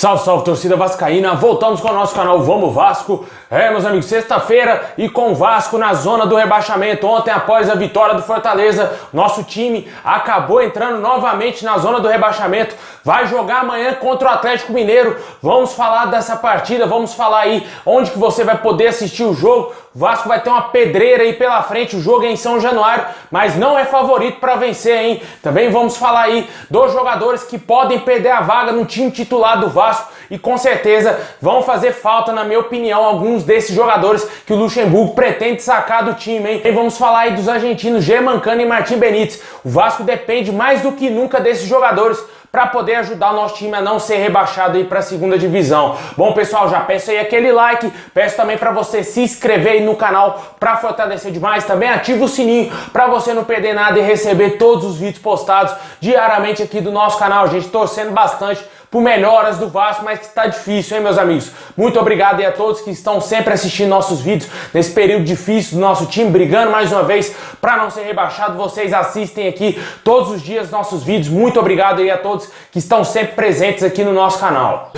Salve, salve, torcida vascaína, voltamos com o nosso canal Vamos Vasco. Meus amigos, sexta-feira e com o Vasco na zona do rebaixamento. Ontem, após a vitória do Fortaleza, nosso time acabou entrando novamente na zona do rebaixamento. Vai jogar amanhã contra o Atlético Mineiro. Vamos falar dessa partida, vamos falar aí onde que você vai poder assistir o jogo. O Vasco vai ter uma pedreira aí pela frente, o jogo é em São Januário, mas não é favorito para vencer, hein? Também vamos falar aí dos jogadores que podem perder a vaga no time titular do Vasco e com certeza vão fazer falta, na minha opinião, alguns desses jogadores que o Luxemburgo pretende sacar do time, hein? E vamos falar aí dos argentinos Germancano e Martim Benítez. O Vasco depende mais do que nunca desses jogadores para poder ajudar o nosso time a não ser rebaixado aí para a segunda divisão. Bom, pessoal, já peço aí aquele like, peço também para você se inscrever aí no canal para fortalecer demais, também ativa o sininho para você não perder nada e receber todos os vídeos postados diariamente aqui do nosso canal. A gente torcendo bastante por melhoras do Vasco, mas que está difícil, hein, meus amigos? Muito obrigado aí a todos que estão sempre assistindo nossos vídeos nesse período difícil do nosso time, brigando mais uma vez para não ser rebaixado. Vocês assistem aqui todos os dias nossos vídeos. Muito obrigado aí a todos que estão sempre presentes aqui no nosso canal.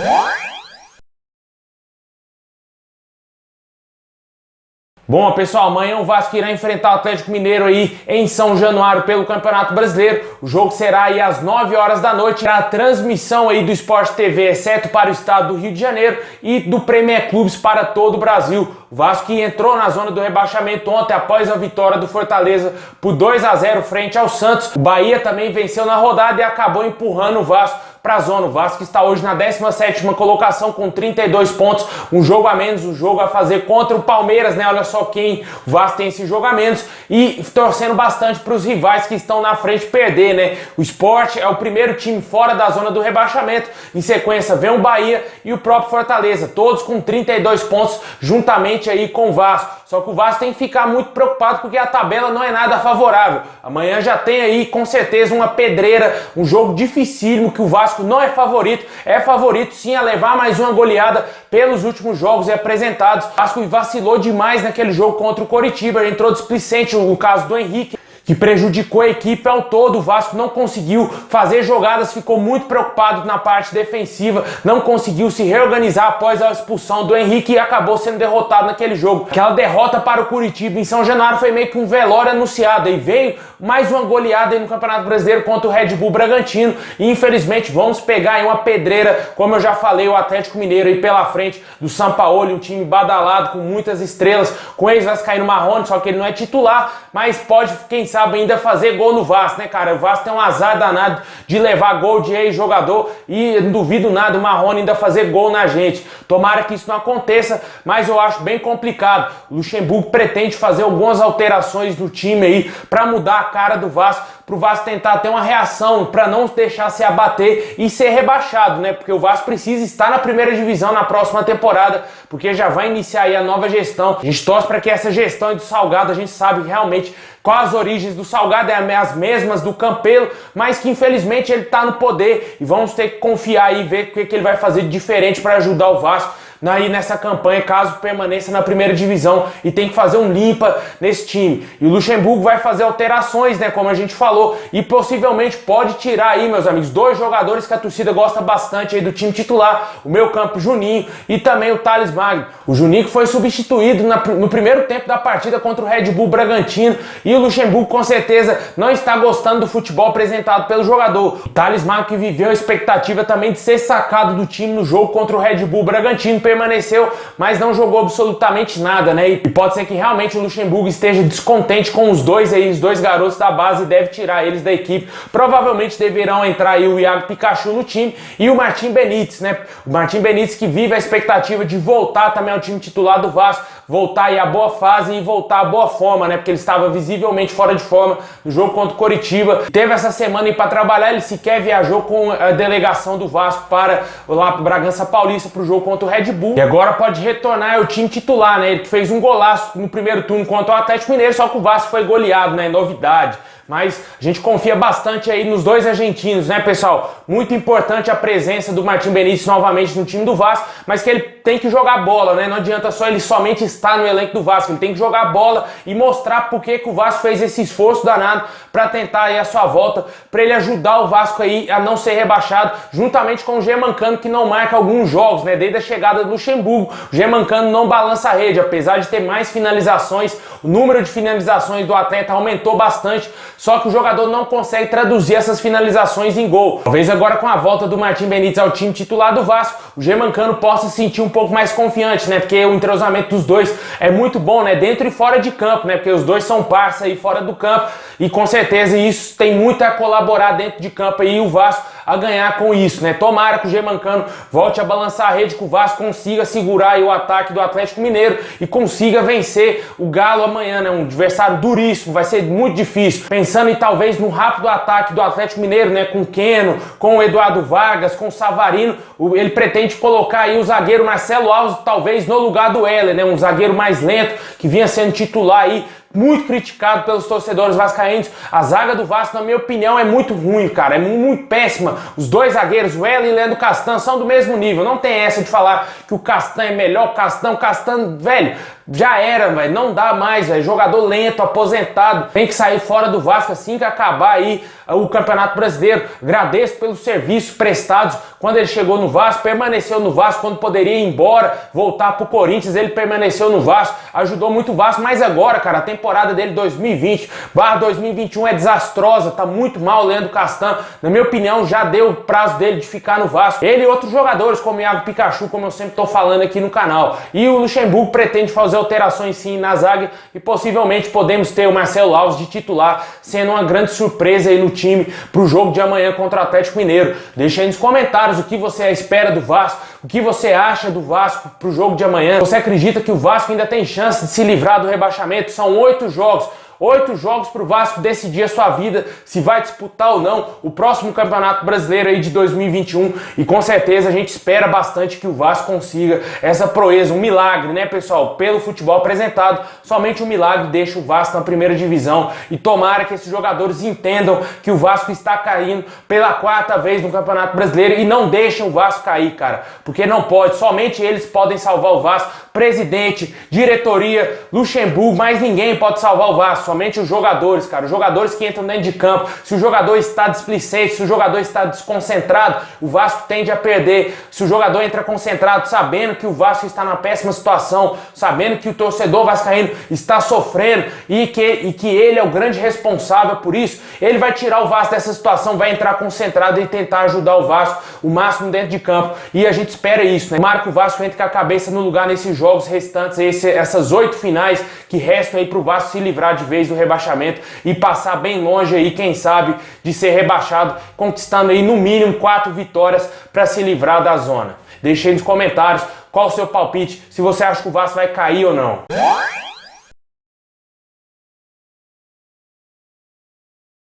Bom, pessoal, amanhã o Vasco irá enfrentar o Atlético Mineiro aí em São Januário pelo Campeonato Brasileiro. O jogo será aí às 9 horas da noite. A transmissão aí do Sport TV, exceto para o estado do Rio de Janeiro, e do Premier Clubes para todo o Brasil. O Vasco que entrou na zona do rebaixamento ontem após a vitória do Fortaleza por 2-0 frente ao Santos. O Bahia também venceu na rodada e acabou empurrando o Vasco para a zona. O Vasco está hoje na 17ª colocação com 32 pontos, um jogo a menos, um jogo a fazer contra o Palmeiras, né? Olha só quem o Vasco tem esse jogo a menos e torcendo bastante para os rivais que estão na frente perder, né? O Sport é o primeiro time fora da zona do rebaixamento, em sequência vem o Bahia e o próprio Fortaleza, todos com 32 pontos juntamente aí com o Vasco. Só que o Vasco tem que ficar muito preocupado porque a tabela não é nada favorável. Amanhã já tem aí com certeza uma pedreira, um jogo dificílimo que o Vasco não é favorito sim a levar mais uma goleada pelos últimos jogos apresentados. O Vasco vacilou demais naquele jogo contra o Coritiba, entrou displicente o caso do Henrique, que prejudicou a equipe ao todo. O Vasco não conseguiu fazer jogadas, ficou muito preocupado na parte defensiva, não conseguiu se reorganizar após a expulsão do Henrique e acabou sendo derrotado naquele jogo. Aquela derrota para o Coritiba em São Januário foi meio que um velório anunciado, e veio mais uma goleada aí no Campeonato Brasileiro contra o Red Bull Bragantino e infelizmente vamos pegar aí uma pedreira, como eu já falei, o Atlético Mineiro aí pela frente do Sampaoli, um time badalado com muitas estrelas, com ex-vascaíno Marrone, só que ele não é titular, mas pode, quem sabe, ainda fazer gol no Vasco, né, cara? O Vasco tem um azar danado de levar gol de ex-jogador e não duvido nada o Marrone ainda fazer gol na gente. Tomara que isso não aconteça, mas eu acho bem complicado. O Luxemburgo pretende fazer algumas alterações no time aí para mudar a cara do Vasco, para o Vasco tentar ter uma reação, para não deixar se abater e ser rebaixado, né? Porque o Vasco precisa estar na primeira divisão na próxima temporada, porque já vai iniciar aí a nova gestão. A gente torce para que essa gestão do Salgado, a gente sabe realmente quais as origens do Salgado, é as mesmas do Campelo, mas que infelizmente ele está no poder e vamos ter que confiar e ver o que ele vai fazer de diferente para ajudar o Vasco aí nessa campanha, caso permaneça na primeira divisão, e tem que fazer um limpa nesse time. E o Luxemburgo vai fazer alterações, né, como a gente falou, e possivelmente pode tirar aí, meus amigos, dois jogadores que a torcida gosta bastante aí do time titular, o meio-campo Juninho e também o Thales Magno. O Juninho que foi substituído no primeiro tempo da partida contra o Red Bull Bragantino, e o Luxemburgo com certeza não está gostando do futebol apresentado pelo jogador. O Thales Magno que viveu a expectativa também de ser sacado do time no jogo contra o Red Bull Bragantino, permaneceu, mas não jogou absolutamente nada, né? E pode ser que realmente o Luxemburgo esteja descontente com os dois aí, os dois garotos da base, e deve tirar eles da equipe. Provavelmente deverão entrar aí o Iago Pikachu no time e o Martim Benítez, né? O Martim Benítez que vive a expectativa de voltar também ao time titular do Vasco, voltar aí à boa fase e voltar à boa forma, né? Porque ele estava visivelmente fora de forma no jogo contra o Coritiba. Teve essa semana aí para trabalhar, ele sequer viajou com a delegação do Vasco para lá para Bragança Paulista para o jogo contra o Red Bull. Luxemburgo e agora pode retornar ao time titular, né? Ele que fez um golaço no primeiro turno contra o Atlético Mineiro, só que o Vasco foi goleado, né? Novidade. Mas a gente confia bastante aí nos dois argentinos, né, pessoal? Muito importante a presença do Martim Benítez novamente no time do Vasco, mas que ele tem que jogar bola, né? Não adianta só ele somente estar no elenco do Vasco, ele tem que jogar bola e mostrar por que o Vasco fez esse esforço danado para tentar aí a sua volta, para ele ajudar o Vasco aí a não ser rebaixado, juntamente com o Germancano, que não marca alguns jogos, né? Desde a chegada do Luxemburgo, o Germancano não balança a rede, apesar de ter mais finalizações, o número de finalizações do atleta aumentou bastante, só que o jogador não consegue traduzir essas finalizações em gol. Talvez agora com a volta do Martim Benítez ao time titular do Vasco, o Germancano possa se sentir um pouco mais confiante, né? Porque o entrosamento dos dois é muito bom, né? Dentro e fora de campo, né? Porque os dois são parça aí fora do campo e com certeza isso tem muito a colaborar dentro de campo aí, o Vasco a ganhar com isso, né? Tomara que o Germancano volte a balançar a rede, que o Vasco consiga segurar aí o ataque do Atlético Mineiro e consiga vencer o Galo amanhã, né? Um adversário duríssimo, vai ser muito difícil. Pensando em talvez no rápido ataque do Atlético Mineiro, né? Com o Keno, com o Eduardo Vargas, com o Savarino, ele pretende colocar aí o zagueiro Marcelo Alves talvez no lugar do Heller, né? Um zagueiro mais lento, que vinha sendo titular aí, muito criticado pelos torcedores vascaínos. A zaga do Vasco, na minha opinião, é muito ruim, cara, é muito péssima. Os dois zagueiros, o Heller e o Leandro Castan, são do mesmo nível. Não tem essa de falar que o Castan é melhor, o Castan, velho, já era, velho, não dá mais, velho. Jogador lento, aposentado, tem que sair fora do Vasco assim que acabar aí o Campeonato Brasileiro. Agradeço pelos serviços prestados quando ele chegou no Vasco, permaneceu no Vasco quando poderia ir embora, voltar pro Corinthians, ele permaneceu no Vasco, ajudou muito o Vasco, mas agora, cara, a temporada dele 2020/2021 é desastrosa, tá muito mal o Leandro Castan. Na minha opinião, já deu o prazo dele de ficar no Vasco. Ele e outros jogadores, como o Iago Pikachu, como eu sempre tô falando aqui no canal. E o Luxemburgo pretende fazer alterações sim na zaga e possivelmente podemos ter o Marcelo Alves de titular, sendo uma grande surpresa aí no time pro jogo de amanhã contra o Atlético Mineiro. Deixa aí nos comentários o que você espera do Vasco, o que você acha do Vasco pro jogo de amanhã. Você acredita que o Vasco ainda tem chance de se livrar do rebaixamento? São 8 jogos. 8 jogos para o Vasco decidir a sua vida, se vai disputar ou não o próximo Campeonato Brasileiro aí de 2021, e com certeza a gente espera bastante que o Vasco consiga essa proeza, um milagre, né, pessoal? Pelo futebol apresentado, somente um milagre deixa o Vasco na primeira divisão, e tomara que esses jogadores entendam que o Vasco está caindo pela 4ª vez no Campeonato Brasileiro e não deixem o Vasco cair, cara, porque não pode, somente eles podem salvar o Vasco, presidente, diretoria, Luxemburgo, mas ninguém pode salvar o Vasco, somente os jogadores, cara, os jogadores que entram dentro de campo. Se o jogador está displicente, se o jogador está desconcentrado, o Vasco tende a perder. Se o jogador entra concentrado, sabendo que o Vasco está na péssima situação, sabendo que o torcedor vascaíno está sofrendo e que ele é o grande responsável por isso, ele vai tirar o Vasco dessa situação, vai entrar concentrado e tentar ajudar o Vasco o máximo dentro de campo. E a gente espera isso, né? Tomara que o Vasco entre com a cabeça no lugar nesses jogos restantes, essas 8 finais que restam aí pro Vasco se livrar de vez do rebaixamento e passar bem longe aí, quem sabe, de ser rebaixado, conquistando aí no mínimo 4 vitórias para se livrar da zona. Deixe aí nos comentários qual o seu palpite, se você acha que o Vasco vai cair ou não.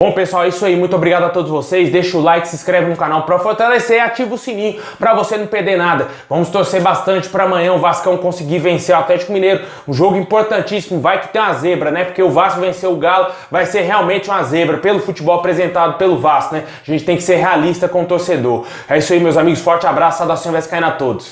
Bom, pessoal, é isso aí. Muito obrigado a todos vocês. Deixa o like, se inscreve no canal para fortalecer e ativa o sininho para você não perder nada. Vamos torcer bastante para amanhã o Vascão conseguir vencer o Atlético Mineiro. Um jogo importantíssimo. Vai que tem uma zebra, né? Porque o Vasco venceu o Galo, vai ser realmente uma zebra pelo futebol apresentado pelo Vasco, né? A gente tem que ser realista com o torcedor. É isso aí, meus amigos. Forte abraço, saudação vascaína a todos.